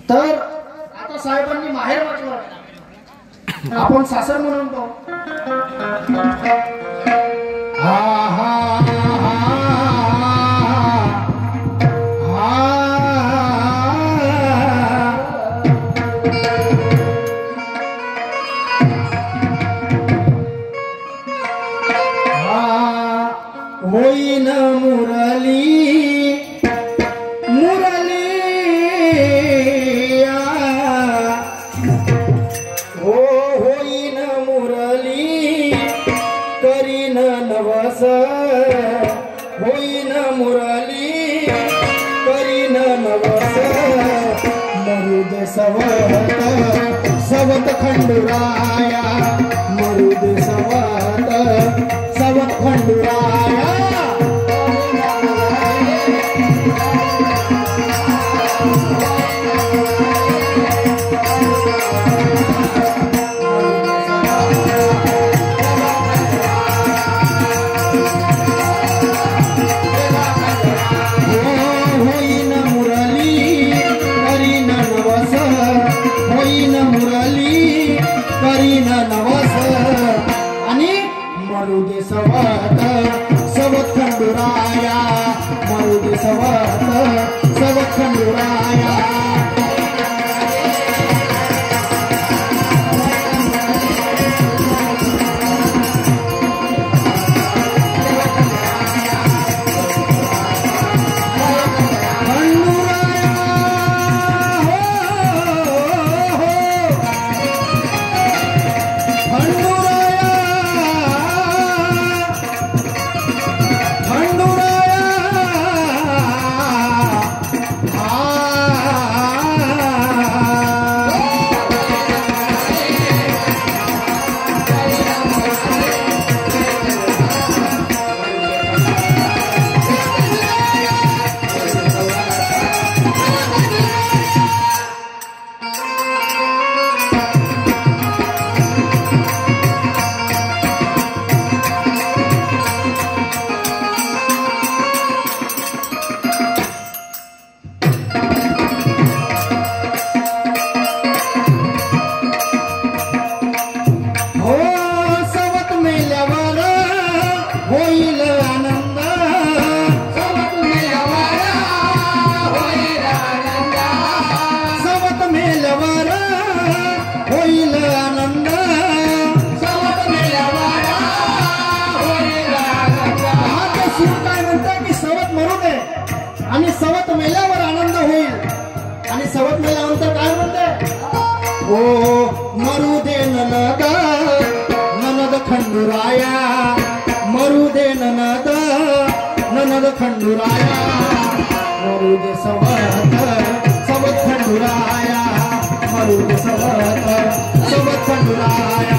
तर आता साहेबांनी माहेर म्हटलं आपण सासर म्हणून तो हा हा होईन मुरली मुरली हो होईन मुरली करीन नवस होईन मुरली करीन नवस मरुद सवत सवत खंडुराया मरुद सवत सवत खंडुराया होईन मुरली करीन नवस होईन मुरली करीन नवस आणि मरुदे सवत सवत खंडुराया मरुदे सवत सवत खंडुराया आणि सवत मेल्यावर आनंद होईल आणि सवत मेल्यानंतर काय म्हणते ओ मरू दे ननद ननद खंडुराया मरू दे ननद ननद खंडुराया मरू दे सवत सवत खंडुराया मरू दे सवत सवत खंडुराया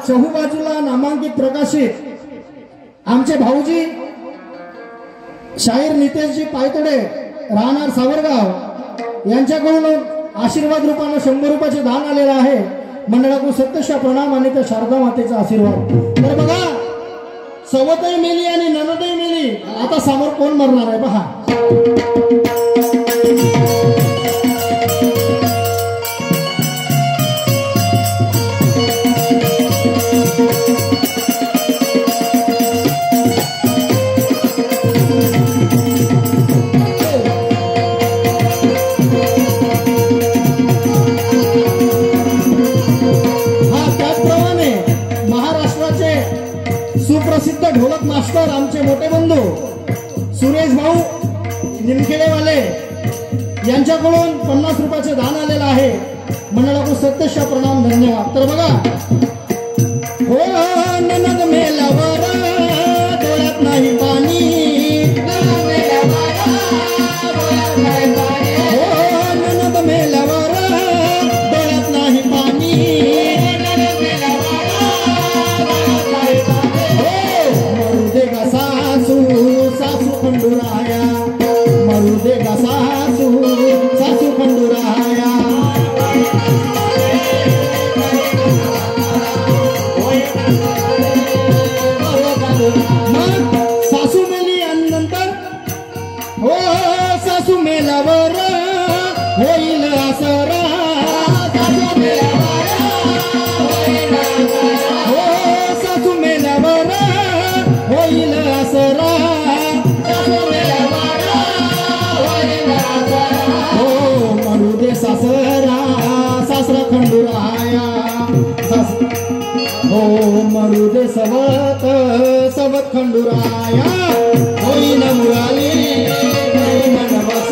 चहूबाजूला नामांकित प्रकाशित आमचे भाऊजी शाहीर नितेशजी पायतडे राहणार सावरगाव यांच्याकडून आशीर्वाद रूपाने 100 रुपयाचे दान आलेलं आहे. मंडळाकडून सत्यशा प्रणाम आणि त्या शारदा मातेचा आशीर्वाद. तर बघा सवतही मेली आणि ननदही मेली, आता समोर कोण मरणार आहे पहा. सुप्रसिद्ध ढोलक मास्टर आमचे मोठे बंधू सुरेश भाऊ निमखेडेवाले यांच्याकडून 50 रुपयाचे दान आलेलं आहे. मंडळाकडून सत्यशा प्रणाम धन्यवाद. तर बघा हो ननद मेल्यावर डोळ्यात नाही पाणी हो ननद मेल्यावर डोळ्यात नाही पाणी मरू दे गा सासू सासू खंडूराया मरू दे गा सासू सासू खंडूराया सासू मेली आणि नंतर हो सासू मेल्यावर होईल असरा हो सासू मेल्यावर होईल असरा हो मरू दे सासरा सासरा खंडूराया हो मरू दे सवत सवत खंडूराया होईन मुराली करीन नवस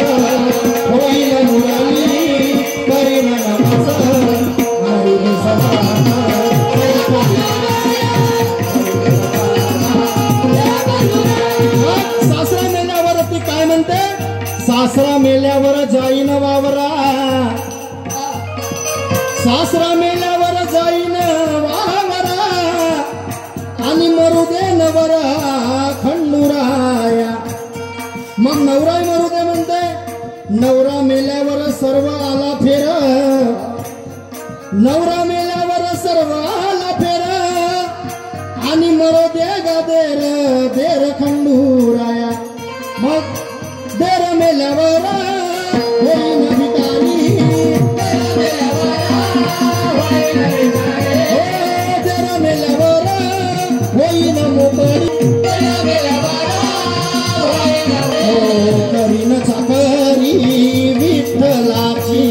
होईन मुराली करीन नवस मरू दे सवत सासरा मेल्यावर ती काय म्हणते सासरा मेल्यावर जाईन वावरा सासरा मेल्यावर जाईन वावरा आणि मरू दे नवरा खंडूराया मग नवरा मरू दे म्हणते नवरा मेल्यावर सर्व आला फेर नवरा मेल्यावर सर्व आला फेर आणि मरू दे गा देर देर खंडूराया मग देर मेल्यावर होईन भिकारी देर मेल्यावर होईन मोकळी करीन चाकरी विठ्ठलाची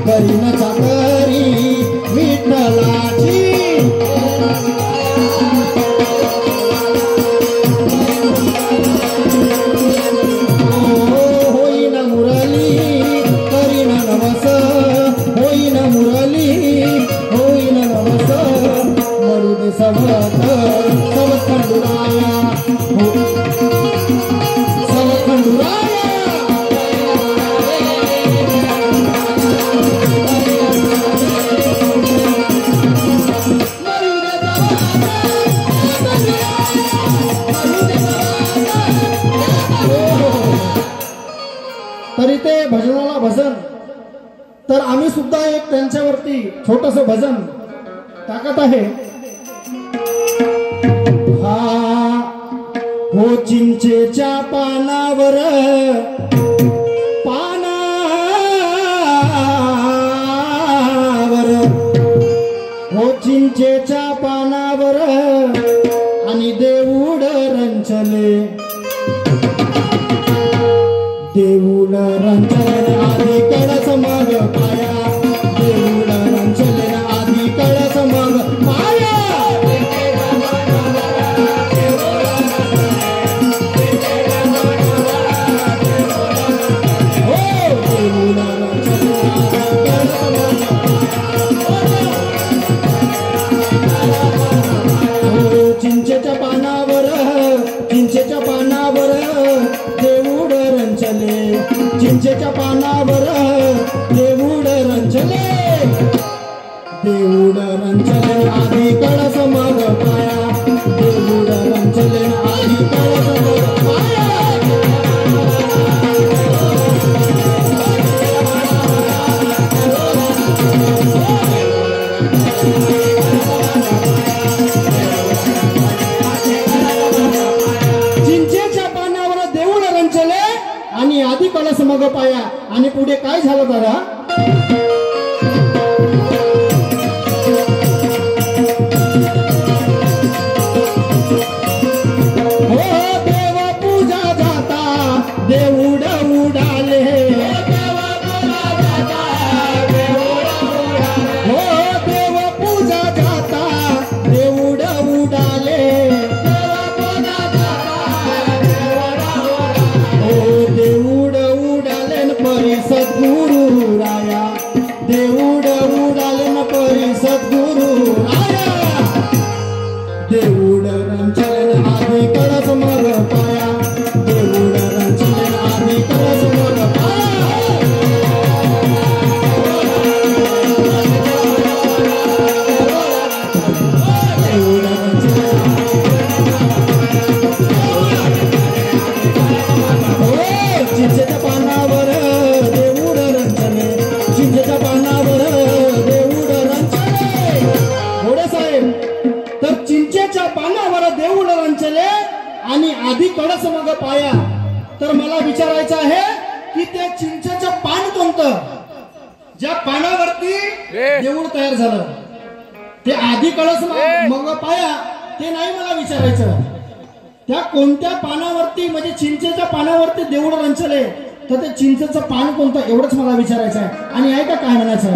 करीन चाकरी विठ्ठलाची होईन मुरली करीन नवस होईन मुरली होईन नवस मरू दे सवत सवत खंडूराया सवत खंडूराया तरी ते भजनाला भजन तर आम्ही सुद्धा एक त्यांच्यावरती छोटस भजन टाकत आहे. हा हो चिंचेच्या पानावर हो चिंचेच्या पानावर आणि देऊळ रंचले देऊळ रंचले आधी कळस मग पाया देऊळ रंचले आधी कळस मग पाया हो देऊळ रंचले चिंचेच्या पानावर देऊळ रंचले चिंचेच्या पानावर देऊळ रंचले देऊळ रंचले आधी कळस मग पाया देऊळ रंचले आधी कळस मग पाया चिंचेच्या पानावर देऊळ रंचले आणि आधी कळस मग पाया आणि पुढे काय झालं दादा हो देव पूजा जाता देऊळ उडाले हो देव पूजा जाता देऊळ उडाले हो देऊळ उडाले परी सद्गुरू आधी कळस मग पाया. तर मला विचारायचं आहे की ते चिंचेचं पान कोणतं, ज्या पानावरती देऊळ तयार झालं, ते आधी कळस मग पाया ते नाही मला विचारायचं. त्या कोणत्या पानावरती म्हणजे चिंचेच्या पानावरती देऊळ रंचले, तर ते चिंचेचं पान कोणतं एवढंच मला विचारायचं आहे. आणि ऐका काय म्हणायचं.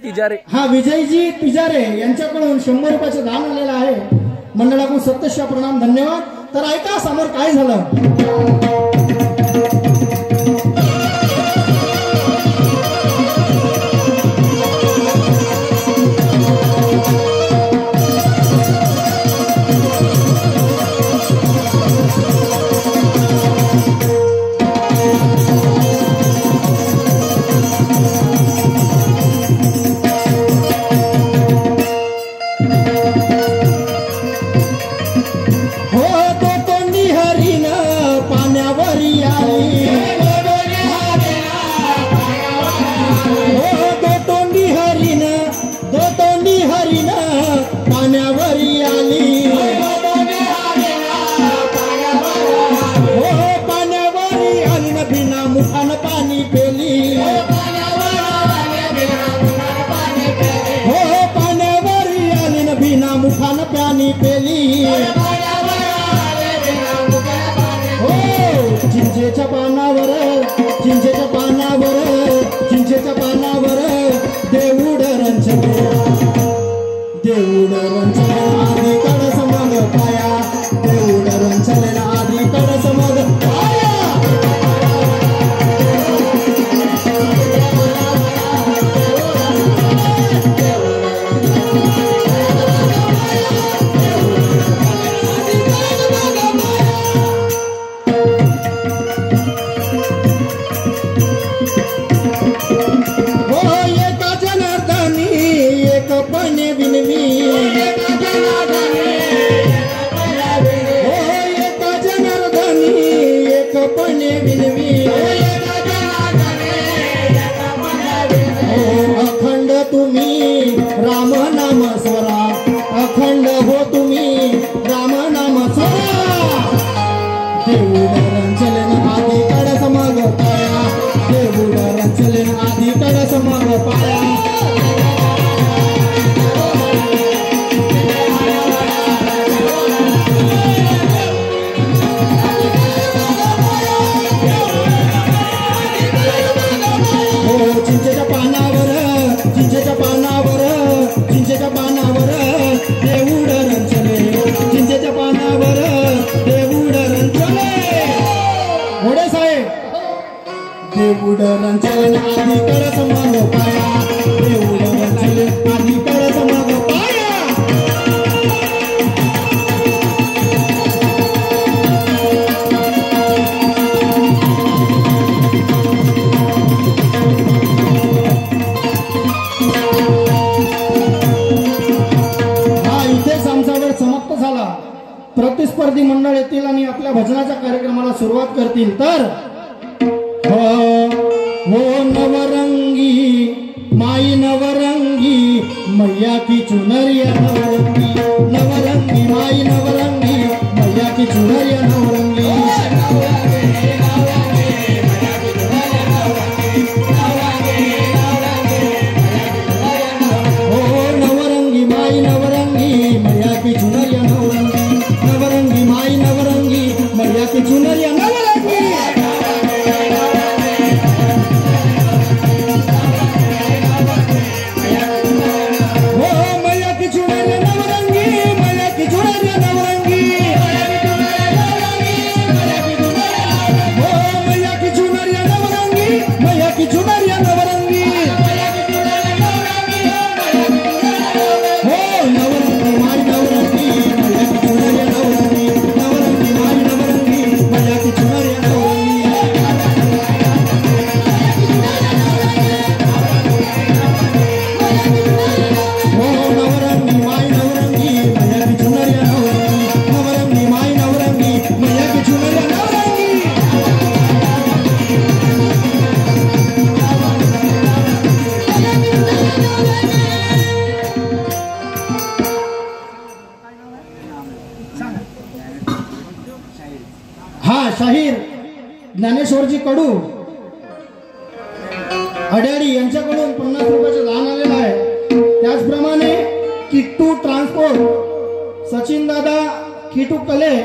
तिजारे हा विजयजी तिजारे यांच्याकडून 100 रुपयाचं दान आलेलं आहे. मंडळाकडून सत्यशा प्रणाम, धन्यवाद. तर ऐका समोर काय झालं. चिंचेच्या पानावर देऊळ रंचले आधी कळस मग पाया, देऊळ रंचले आधी कळस मग पाया. एका जनार्दनी एक पणे विनवी, प्रतिस्पर्धी मंडळ येतील आणि आपल्या भजनाच्या कार्यक्रमाला सुरुवात करतील। तर हो नवरंगी माई नवरंगी मैया की चुनरिया नवरंगी, नवरंगी माई नवरंगी मैया की चुनरिया नवरंगी। हो नवरंगी माई नवरंगी मैया की चुनरिया नवरंगी, नवरंगी माई नवरंगी मैया की चुनरिया नवरंगी। शाहीर ज्ञानेश्वरजी कडू अड्याडी यांच्याकडून 50 रुपयाचं दान आलेलं आहे। त्याचप्रमाणे किट्टू ट्रान्सपोर्ट सचिन दादा किटू कले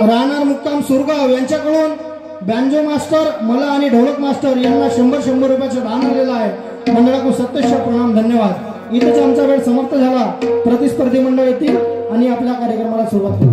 राहणार मुक्काम सुरगाव यांच्याकडून बँजो मास्टर मला आणि ढोलक मास्टर यांना 100 रुपयाचं दान आलेलं आहे। मंडळाको सत्यशः प्रणाम, धन्यवाद। इथेच आमचा वेळ समाप्त झाला। प्रतिस्पर्धी मंडळ येतील आणि आपल्या कार्यक्रमाला सुरुवात करू।